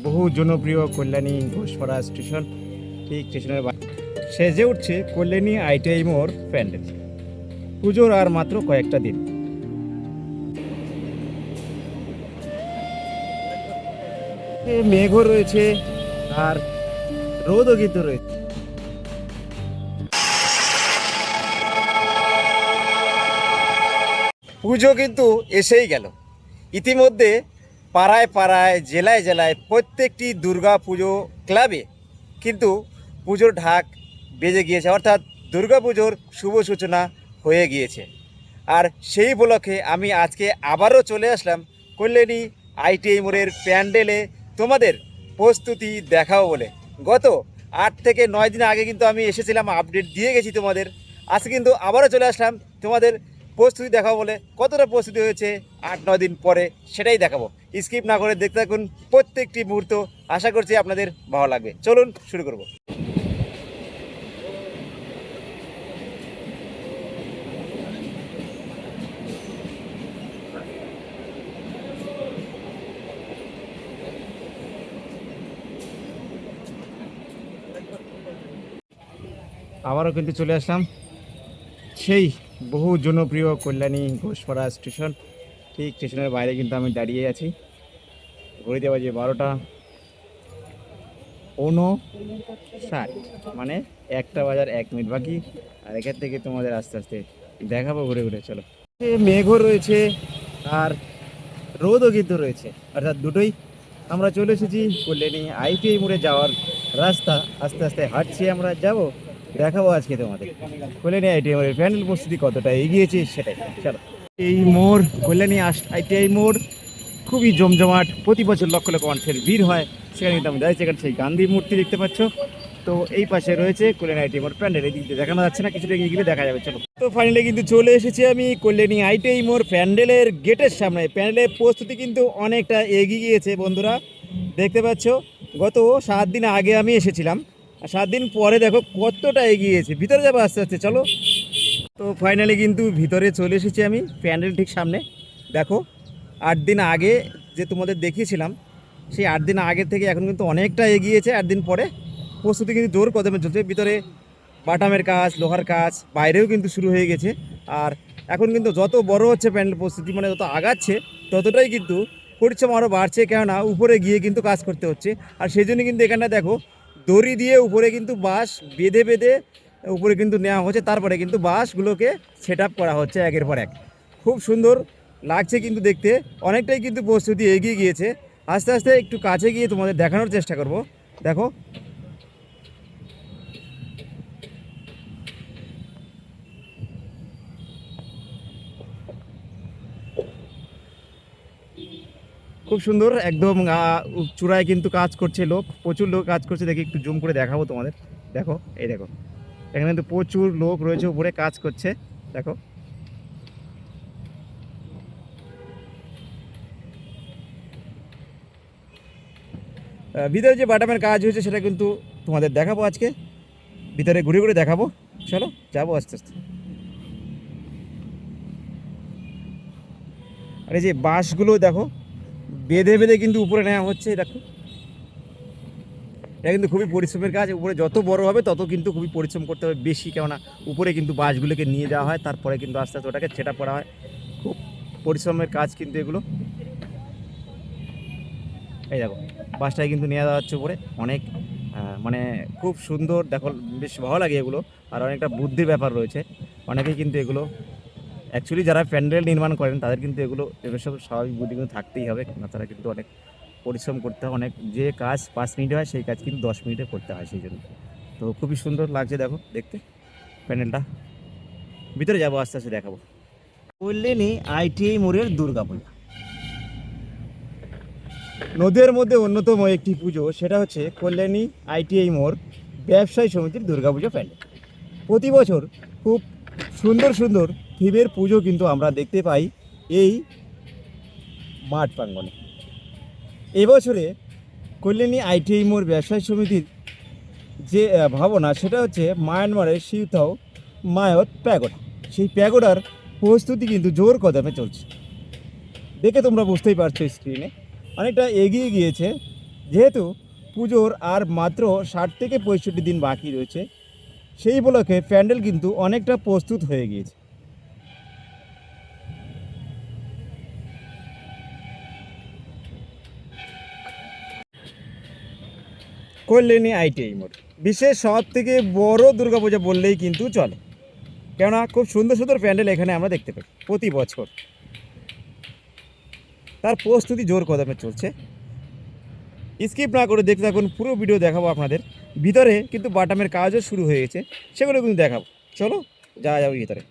বহু জনপ্রিয় কল্যাণী ঘোষপাড়া স্টেশন, ঠিক স্টেশনের সেজে উঠছে কল্যাণী আইটিআই মোড় প্যান্ডেল। পুজোর আর মাত্র কয়েকটা দিন। মেঘও রয়েছে আর রোদও কিন্তু রয়েছে। পুজো কিন্তু এসেই গেল। ইতিমধ্যে পাড়ায় পাড়ায় জেলায় জেলায় প্রত্যেকটি দুর্গা পুজো ক্লাবে কিন্তু পুজোর ঢাক বেজে গিয়েছে, অর্থাৎ দুর্গা পুজোর শুভ সূচনা হয়ে গিয়েছে। আর সেই উপলক্ষে আমি আজকে আবারও চলে আসলাম কল্যাণী আইটিআই মোড়ের প্যান্ডেলে তোমাদের প্রস্তুতি দেখাবো বলে। গত 8 থেকে 9 দিন আগে কিন্তু আমি এসেছিলাম, আপডেট দিয়ে গেছি তোমাদের। আজকে কিন্তু আবারও চলে আসলাম তোমাদের প্রস্তুতি দেখাবো বলে। কতটা প্রস্তুতি হয়েছে 8-9 দিন পরে সেটাই দেখাবো। স্কিপ না করে দেখতে থাকুন প্রত্যেকটি মুহূর্ত, আশা করছি আপনাদের ভালো লাগবে। চলুন শুরু করব। আবারও কিন্তু চলে আসলাম সেই বহু জনপ্রিয় কল্যাণী ঘোষপাড়া স্টেশন, ঠিক স্টেশনের বাইরে কিন্তু আমি দাঁড়িয়ে আছি। ঘড়িতে বাজে 12:59, মানে 1টা বাজার 1 মিনিট বাকি। আর এখান থেকে তোমাদের আস্তে আস্তে দেখাবো ঘুরে ঘুরে। চলো, মেঘও রয়েছে আর রোদও কিন্তু রয়েছে, অর্থাৎ দুটোই। আমরা চলে এসেছি কল্যাণী আইটিআই মোড়ে যাওয়ার রাস্তা। আস্তে আস্তে হাঁটছি, আমরা যাব, দেখাবো আজকে তোমাদের কল্যাণী আইটিআই মোড়ের প্যান্ডেল প্রস্তুতি কতটা এগিয়েছে সেটাই। চলো, এই মোড় কল্যাণী আইটিআই মোড় খুবই জমজমাট, প্রতি বছর লক্ষ লক্ষ মানুষের ভিড় হয়। সেখানে কিন্তু আমি দাঁড়িয়েছি, এখানে সেই গান্ধী মূর্তি দেখতে পাচ্ছ। তো এই পাশে রয়েছে কল্যাণী আইটিআই মোড় প্যান্ডেল, এই দিক দিয়ে দেখানো যাচ্ছে না, কিছুটা এগিয়ে গেলে দেখা যাবে। চলো, তো ফাইনালি কিন্তু চলে এসেছি আমি কল্যাণী আইটিআই মোড় প্যান্ডেলের গেটের সামনে। প্যান্ডেলের প্রস্তুতি কিন্তু অনেকটা এগিয়ে গিয়েছে বন্ধুরা, দেখতে পাচ্ছ। গত 7 দিন আগে আমি এসেছিলাম, আর 7 দিন পরে দেখো কতটা এগিয়েছে। ভিতরে যাবো আস্তে আস্তে, চলো। তো ফাইনালি কিন্তু ভিতরে চলে এসেছি আমি, প্যান্ডেল ঠিক সামনে। দেখো 8 দিন আগে যে তোমাদের দেখিয়েছিলাম, সেই 8 দিন আগে থেকে এখন কিন্তু অনেকটা এগিয়েছে। 8 দিন পরে প্রস্তুতি কিন্তু জোর কদমে চলছে। ভিতরে বাটামের কাজ, লোহার কাজ, বাইরেও কিন্তু শুরু হয়ে গেছে। আর এখন কিন্তু যত বড় হচ্ছে প্যান্ডেল প্রস্তুতি, মানে যত আগাচ্ছে ততটাই কিন্তু পরিশ্রম আরও বাড়ছে, কেননা উপরে গিয়ে কিন্তু কাজ করতে হচ্ছে। আর সেই জন্য কিন্তু এখানটা দেখো দড়ি দিয়ে উপরে কিন্তু বাঁশ বেঁধে বেঁধে উপরে কিন্তু নেওয়া হচ্ছে, তারপরে কিন্তু বাঁশগুলোকে সেট আপ করা হচ্ছে একের পর এক। খুব সুন্দর লাগছে কিন্তু দেখতে, অনেকটাই কিন্তু প্রস্তুতি এগিয়ে গিয়েছে। আস্তে আস্তে একটু কাছে গিয়ে তোমাদের দেখানোর চেষ্টা করব। দেখো, খুব সুন্দর একদম চূড়ায় কিন্তু কাজ করছে লোক, প্রচুর লোক কাজ করছে। দেখি একটু জুম করে দেখাবো তোমাদের। দেখো, এই দেখো, এখানে কিন্তু প্রচুর লোক রয়েছে, উপরে কাজ করছে। দেখো, ভিতরে যে বাটামের কাজ হয়েছে সেটা কিন্তু তোমাদের দেখাবো আজকে, ভিতরে ঘুরে ঘুরে দেখাবো। চলো, যাবো আস্তে আস্তে। আর এই যে বাঁশগুলো দেখো বেঁধে বেঁধে কিন্তু উপরে নেওয়া হচ্ছে। দেখো, এটা কিন্তু খুবই পরিশ্রমের কাজ। উপরে যত বড় হবে তত কিন্তু খুবই পরিশ্রম করতে হবে বেশি, কেননা উপরে কিন্তু বাঁশগুলোকে নিয়ে যাওয়া হয়, তারপরে কিন্তু আস্তে আস্তে ওটাকে ছেটা পড়া হয়। খুব পরিশ্রমের কাজ কিন্তু এগুলো। এই দেখো, বাসটাই কিন্তু নিয়ে যাওয়া হচ্ছে উপরে। অনেক মানে খুব সুন্দর, দেখো বেশ ভালো লাগে এগুলো। আর অনেকটা বুদ্ধির ব্যাপার রয়েছে। অনেকেই কিন্তু এগুলো অ্যাকচুয়ালি যারা প্যান্ডেল নির্মাণ করেন তাদের কিন্তু এগুলো সব স্বাভাবিক বুদ্ধি কিন্তু থাকতেই হবে, না তারা কিন্তু অনেক পরিশ্রম করতে হয়। অনেক যে কাজ 5 মিনিটে হয় সেই কাজ কিন্তু 10 মিনিটে করতে হয়, সেই জন্য। তো খুবই সুন্দর লাগছে দেখো দেখতে প্যান্ডেলটা। ভিতরে যাবো আস্তে আস্তে দেখাবো। কল্যাণী আইটিআই মোড়ের দুর্গাপূজা নদীর মধ্যে অন্যতম একটি পুজো, সেটা হচ্ছে কল্যাণী আইটিআই মোড় ব্যবসায়ী সমিতির দুর্গাপুজো প্যান্ডেল। প্রতি বছর খুব সুন্দর সুন্দর থিমের পুজো কিন্তু আমরা দেখতে পাই এই মাঠ প্রাঙ্গণে। এবছরে কল্যাণী আইটিআই মোড় ব্যবসায়ী সমিতির যে ভাবনা, সেটা হচ্ছে মায়ানমারের সিউথাও মায়ত প্যাগোডা। সেই প্যাগোডার প্রস্তুতি কিন্তু জোর কদমে চলছে, দেখে তোমরা বুঝতেই পারছো স্ক্রিনে। অনেকটা এগিয়ে গিয়েছে যেহেতু পুজোর আর মাত্র 60 থেকে 65 দিন বাকি রয়েছে, সেই উপলক্ষে প্যান্ডেল কিন্তু অনেকটা প্রস্তুত হয়ে গিয়েছে। কল্যাণী আইটিআই মোড় বিশ্বের সব থেকে বড় দুর্গাপূজা বললেই কিন্তু চলে, কেননা খুব সুন্দর সুন্দর প্যান্ডেল এখানে আমরা দেখতে পাই প্রতি বছর। তার প্রস্তুতি জোর কদমে চলছে। স্কিপ না করে দেখতে থাকুন, পুরো ভিডিও দেখাবো আপনাদের। ভিতরে কিন্তু বাটামের কাজও শুরু হয়ে গেছে, সেগুলো কিন্তু দেখাবো। চলো যাওয়া যাবে ভিতরে।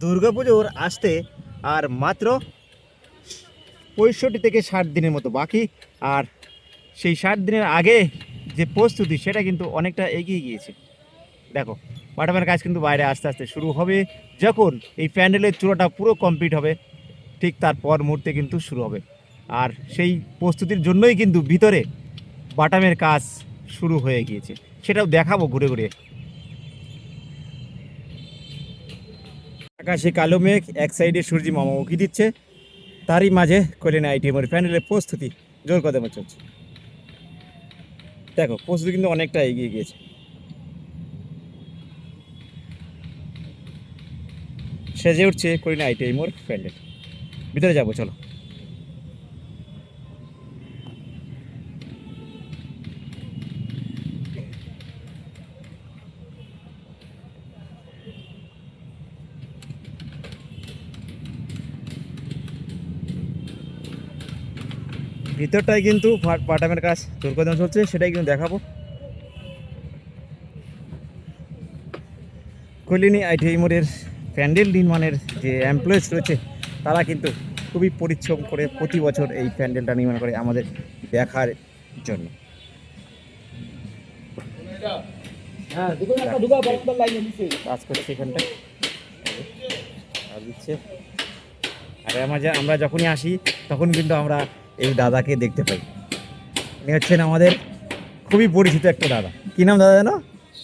দুর্গাপুজোর আসতে আর মাত্র 65 থেকে 60 দিনের মতো বাকি, আর সেই 60 দিনের আগে যে প্রস্তুতি সেটা কিন্তু অনেকটা এগিয়ে গিয়েছে। দেখো বাটামের কাজ কিন্তু বাইরে আস্তে আস্তে শুরু হবে। যখন এই প্যান্ডেলের চূড়াটা পুরো কমপ্লিট হবে, ঠিক তারপর মুহূর্তে কিন্তু শুরু হবে। আর সেই প্রস্তুতির জন্যই কিন্তু ভিতরে বাটামের কাজ শুরু হয়ে গিয়েছে, সেটাও দেখাবো ঘুরে ঘুরে। আকাশে কালো মেঘ, এক সাইডে সূর্যি মামা উঁকি দিচ্ছে, তারই মাঝে কল্যাণী আইটিএমের প্যান্ডেলের প্রস্তুতি জোর কদমে চলছে। দেখো প্রস্তুতি কিন্তু অনেকটা এগিয়ে গিয়েছে। সেজে উঠছে কল্যাণী আইটিএমের প্যান্ডেল। ভিতরে যাবো চলো। ভিতরটায় কিন্তু বাটামের কাজ জোর কদমে চলছে, সেটাই কিন্তু দেখাবো। কল্যাণী আইটিআই মোড়ের প্যান্ডেল নির্মাণের যে এমপ্লয়িজ রয়েছে, তারা কিন্তু খুবই পরিশ্রম করে প্রতি বছর এই প্যান্ডেলটা নির্মাণ করে আমাদের দেখার জন্য। কাজ করছে এখানটায়, কাজ দিচ্ছে। আর আমরা যখনই আসি তখন কিন্তু আমরা এই দাদাকে দেখতে পাই। উনি হচ্ছেন আমাদের খুবই পরিচিত একটা দাদা। কি নাম দাদা জানো?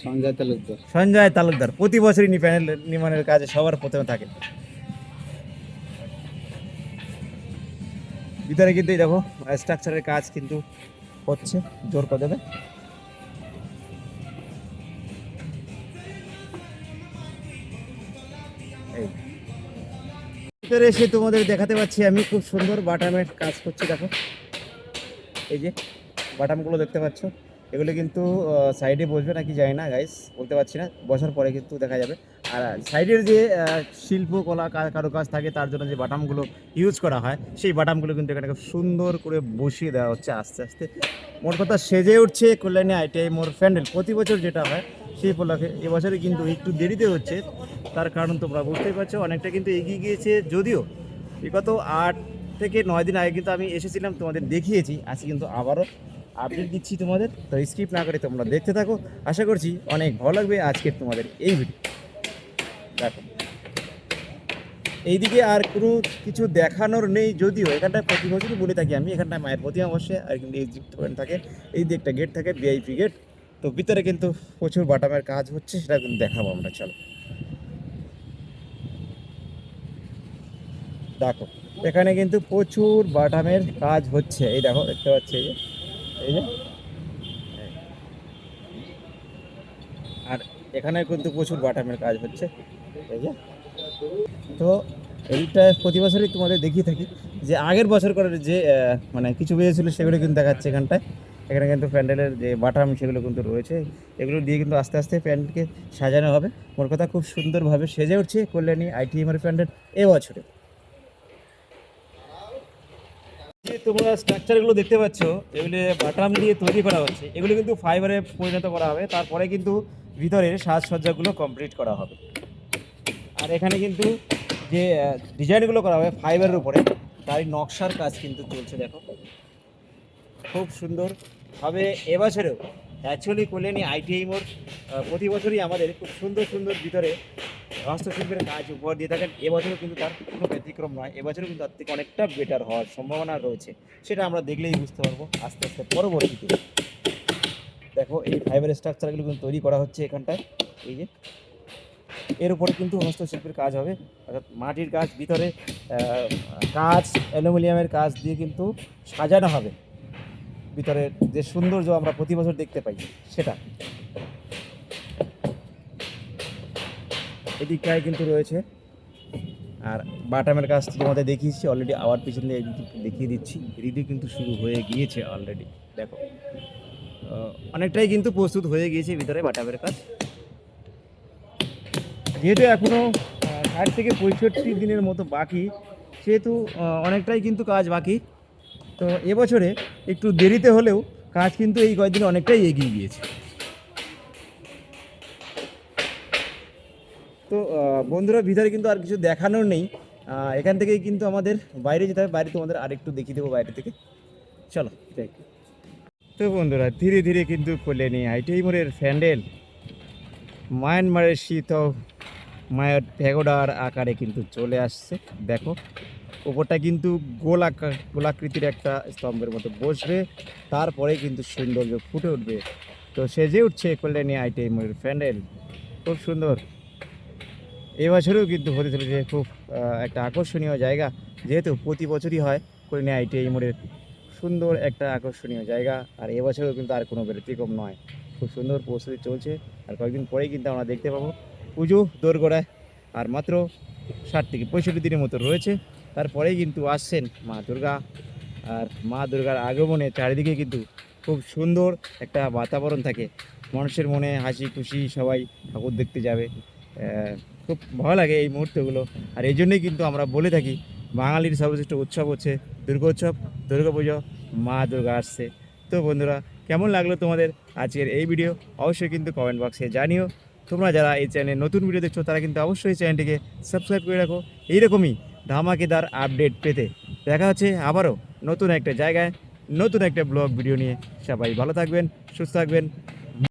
সঞ্জয় তালুকদার। সঞ্জয় তালুকদার প্রতি বছরই প্যানেল নির্মাণের কাজে সবার প্রথমে থাকে। ভিতরে কিন্তু এই দেখো স্ট্রাকচারের কাজ কিন্তু হচ্ছে জোর কদমে। ভিতরে এসে তোমাদের দেখাতে পাচ্ছি আমি খুব সুন্দর বাটামের কাজ করছে। দেখো এই যে বাটামগুলো দেখতে পাচ্ছ, এগুলো কিন্তু সাইডে বসবে নাকি জানি না গাইস, বলতে পারছি না, বসার পরে কিন্তু দেখা যাবে। আর সাইডের যে শিল্পকলা কারুকাজ থাকে, তার জন্য যে বাটামগুলো ইউজ করা হয়, সেই বাটামগুলো কিন্তু এখানে খুব সুন্দর করে বসিয়ে দেওয়া হচ্ছে আস্তে আস্তে। মোট কথা সেজে উঠছে কল্যাণী আইটিআই মোড় প্যান্ডেল। প্রতি বছর যেটা হয় সেই উপলক্ষে এবছরে কিন্তু একটু দেরিতে হচ্ছে, তার কারণ তোমরা বুঝতেই পারছো, অনেকটা কিন্তু এগিয়ে গিয়েছে। যদিও বিগত 8 থেকে 9 দিন আগে কিন্তু আমি এসেছিলাম, তোমাদের দেখিয়েছি। আজকে কিন্তু আবারও আপডেট দিচ্ছি তোমাদের, তো স্কিপ না করে তোমরা দেখতে থাকো। আশা করছি অনেক ভালো লাগবে আজকের তোমাদের এই ভিডিও। দেখো এইদিকে আর কোনো কিছু দেখানোর নেই, যদিও এখানটায় প্রতি বছরই বলে থাকি আমি, এখানটায় মায়ের প্রতিমা বসে, আর কিন্তু এক্সিট পয়েন্ট থাকে, এই দিকে একটা গেট থাকে ভিআইপি গেট। তো ভিতরে কিন্তু প্রচুর বাটামের কাজ হচ্ছে, সেটা কিন্তু দেখাবো আমরা। চলো দেখো এখানে কিন্তু প্রচুর বাটামের কাজ হচ্ছে। এই দেখো দেখতে পাচ্ছি, এই যে আর এখানে কিন্তু প্রচুর বাটামের কাজ হচ্ছে, এই যে। তো এইটা প্রতি বছরই তোমাদের দেখিয়ে থাকি, যে আগের বছর করে যে মানে কিছু বেরিয়েছিল সেগুলো কিন্তু দেখাচ্ছে এখানটায়। এখানে কিন্তু প্যান্ডেলের যে বাটাম সেগুলো কিন্তু রয়েছে, এগুলো দিয়ে কিন্তু আস্তে আস্তে প্যান্ডেলকে সাজানো হবে। মোট কথা খুব সুন্দরভাবে সেজে উঠছে কল্যাণী আইটিএমের প্যান্ডেল এবছরে। যে তোমরা স্ট্রাকচারগুলো দেখতে পাচ্ছ, এগুলো বাটাম দিয়ে তৈরি করা হচ্ছে, এগুলো কিন্তু ফাইবারে পরিণত করা হবে, তারপরে কিন্তু ভিতরের সাজসজ্জাগুলো কমপ্লিট করা হবে। আর এখানে কিন্তু যে ডিজাইনগুলো করা হবে ফাইবারের উপরে, তারই নকশার কাজ কিন্তু চলছে। দেখো খুব সুন্দরভাবে এবছরেও অ্যাকচুয়ালি কল্যাণী আইটিআই মোড় প্রতি বছরই আমাদের খুব সুন্দর সুন্দর ভিতরে হস্তশিল্পের কাজ উপহার দিয়ে থাকেন। এবছরও কিন্তু তার কোনো ব্যতিক্রম নয়, এবছরও কিন্তু তার থেকে অনেকটা বেটার হওয়ার সম্ভাবনা রয়েছে, সেটা আমরা দেখলেই বুঝতে পারবো আস্তে আস্তে পরবর্তীতে। দেখো এই ফাইবার স্ট্রাকচারগুলো কিন্তু তৈরি করা হচ্ছে এখানটায়, এই যে এর উপরে কিন্তু হস্তশিল্পের কাজ হবে, অর্থাৎ মাটির কাজ, ভিতরে কাজ অ্যালুমিনিয়ামের কাজ দিয়ে কিন্তু সাজানো হবে। ভিতরে যে সৌন্দর্য আমরা প্রতি বছর দেখতে পাই সেটা। এদিকটায় কিন্তু রয়েছে, আর বাটামের কাজ তোমাদের দেখিয়েছি অলরেডি, আবার পিছনে দেখিয়ে দিচ্ছি। রিডি কিন্তু শুরু হয়ে গিয়েছে অলরেডি, দেখো অনেকটাই কিন্তু প্রস্তুত হয়ে গিয়েছে ভিতরে বাটামের কাজ। যেহেতু এখনও 60 থেকে 65 দিনের মতো বাকি, সেহেতু অনেকটাই কিন্তু কাজ বাকি। তো এবছরে একটু দেরিতে হলেও কাজ কিন্তু এই কয়েকদিন অনেকটাই এগিয়ে গিয়েছে। তো বন্ধুরা, ভিতরে কিন্তু আর কিছু দেখানোর নেই, এখান থেকেই কিন্তু আমাদের বাইরে যেতে হবে। বাইরে তোমাদের আরেকটু দেখিয়ে দেবো বাইরে থেকে, চলো যাই। তো বন্ধুরা, ধীরে ধীরে কিন্তু কল্যাণী আইটিআই মোড়ের প্যান্ডেল মায়ানমারের শীত মায়ের প্যাগোডার আকারে কিন্তু চলে আসছে। দেখো ওপরটা কিন্তু গোলাকৃতির একটা স্তম্ভের মতো বসবে, তারপরে কিন্তু সৌন্দর্য ফুটে উঠবে। তো সেজে উঠছে কল্যাণী আইটিআই মোড়ের প্যান্ডেল, খুব সুন্দর। এবছরেও কিন্তু হতে চলেছে খুব একটা আকর্ষণীয় জায়গা, যেহেতু প্রতি বছরই হয় কল্যাণী আইটিআই মোড়ের সুন্দর একটা আকর্ষণীয় জায়গা। আর এবছরেও কিন্তু আর কোনো ব্যতিক্রম নয়, খুব সুন্দর প্রস্তুতি চলছে। আর কয়েকদিন পরেই কিন্তু আমরা দেখতে পাবো পুজো দোরগোড়ায়। আর মাত্র 60 থেকে 65 দিনের মতো রয়েছে, তারপরেই কিন্তু আসছেন মা দুর্গা। আর মা দুর্গার আগমনে চারিদিকে কিন্তু খুব সুন্দর একটা বাতাবরণ থাকে, মানুষের মনে হাসি খুশি, সবাই ঠাকুর দেখতে যাবে। খুব ভালো লাগে এই মুহূর্তগুলো। আর এই জন্যই কিন্তু আমরা বলে থাকি বাঙালির সর্বশ্রেষ্ঠ উৎসব হচ্ছে দুর্গোৎসব, দুর্গাপুজো, মা দুর্গা আসছে। তো বন্ধুরা, কেমন লাগলো তোমাদের আজকের এই ভিডিও অবশ্যই কিন্তু কমেন্ট বক্সে জানিও। তোমরা যারা এই চ্যানেলে নতুন ভিডিও দেখছো তারা কিন্তু অবশ্যই চ্যানেলটিকে সাবস্ক্রাইব করে রাখো এইরকমই ধামাকেদার আপডেট পেতে। দেখা হচ্ছে আবারও নতুন একটা জায়গায়, নতুন একটা ব্লগ ভিডিও নিয়ে। সবাই ভালো থাকবেন, সুস্থ থাকবেন।